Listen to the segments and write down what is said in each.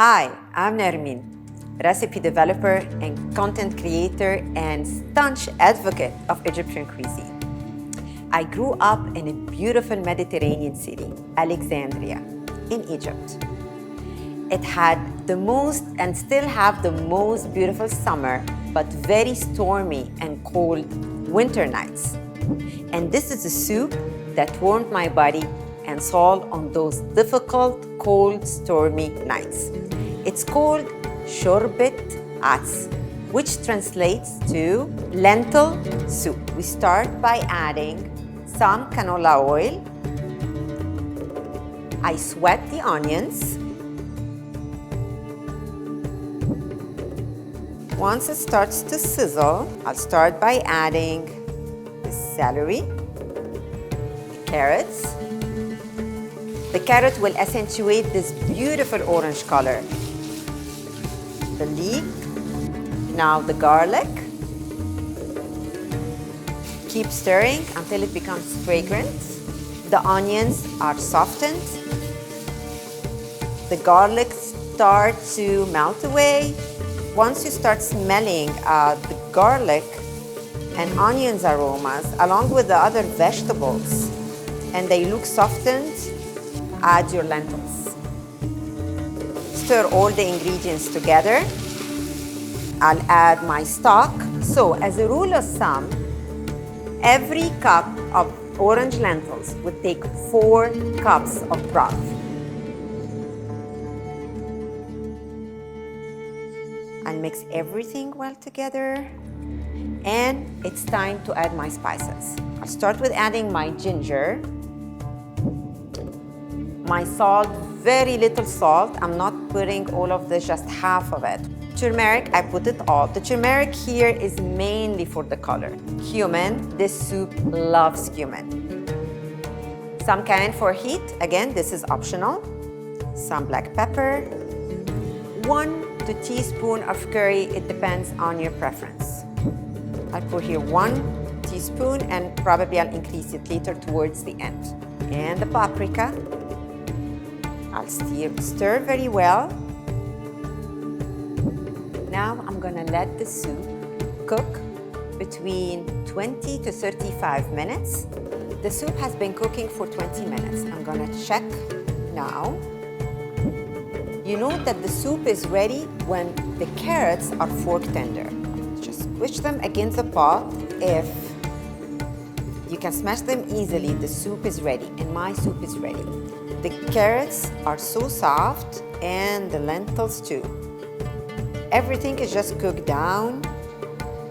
Hi, I'm Nermine, recipe developer and content creator and staunch advocate of Egyptian cuisine. I grew up in a beautiful Mediterranean city, Alexandria, in Egypt. It had the most and still have the most beautiful summer, but very stormy and cold winter nights. And this is a soup that warmed my body and soul on those difficult, cold, stormy nights. It's called shorbet ats, which translates to lentil soup. We start by adding some canola oil. I sweat the onions. Once it starts to sizzle, I'll start by adding the celery, the carrots. The carrot will accentuate this beautiful orange color. The leek, now the garlic. Keep stirring until it becomes fragrant. The onions are softened. The garlic starts to melt away. Once you start smelling the garlic and onions aromas along with the other vegetables and they look softened, add your lentils. Stir all the ingredients together. I'll add my stock. So as a rule of thumb, every cup of orange lentils would take 4 cups of broth. I'll mix everything well together. And it's time to add my spices. I'll start with adding my ginger. My salt, very little salt. I'm not putting all of this, just half of it. Turmeric, I put it all. The turmeric here is mainly for the color. Cumin, this soup loves cumin. Some cayenne for heat, again, this is optional. Some black pepper. 1 to 2 teaspoons of curry, it depends on your preference. I put here 1 teaspoon and probably I'll increase it later towards the end. And the paprika. I'll stir very well. Now I'm gonna let the soup cook between 20 to 35 minutes. The soup has been cooking for 20 minutes. I'm gonna check now. You know that the soup is ready when the carrots are fork tender. Just squish them against the pot. If you can smash them easily, the soup is ready, and my soup is ready. The carrots are so soft and the lentils too. Everything is just cooked down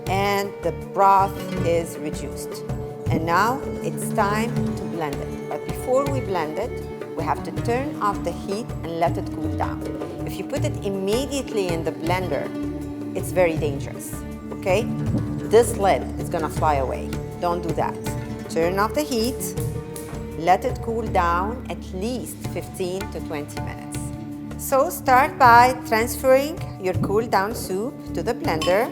and the broth is reduced. And now it's time to blend it. But before we blend it, we have to turn off the heat and let it cool down. If you put it immediately in the blender, it's very dangerous, okay? This lid is gonna fly away. Don't do that. Turn off the heat. Let it cool down at least 15 to 20 minutes. So start by transferring your cool down soup to the blender.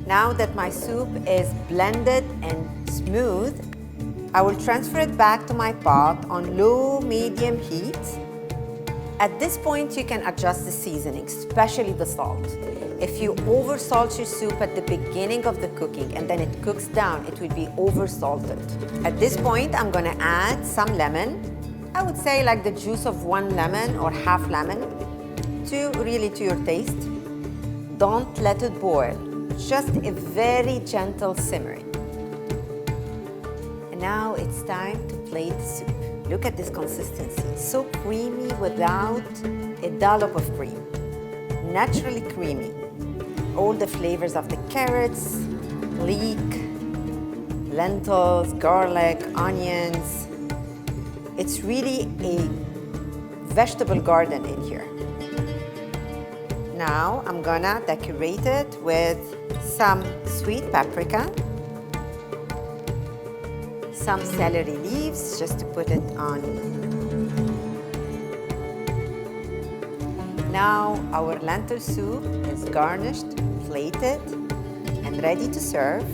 Now that my soup is blended and smooth, I will transfer it back to my pot on low-medium heat. At this point, you can adjust the seasoning, especially the salt. If you oversalt your soup at the beginning of the cooking and then it cooks down, it will be oversalted. At this point, I'm gonna add some lemon. I would say like the juice of 1 lemon or half lemon, really to your taste. Don't let it boil, just a very gentle simmering. And now it's time to plate the soup. Look at this consistency, so creamy without a dollop of cream. Naturally creamy. All the flavors of the carrots, leek, lentils, garlic, onions. It's really a vegetable garden in here. Now I'm gonna decorate it with some sweet paprika, some celery leaves just to put it on. Now our lentil soup is garnished, plated, and ready to serve.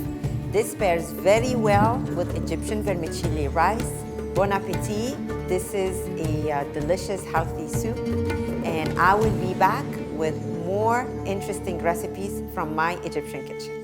This pairs very well with Egyptian vermicelli rice, Bon appetit. This is a delicious, healthy soup, and I will be back with more interesting recipes from my Egyptian kitchen.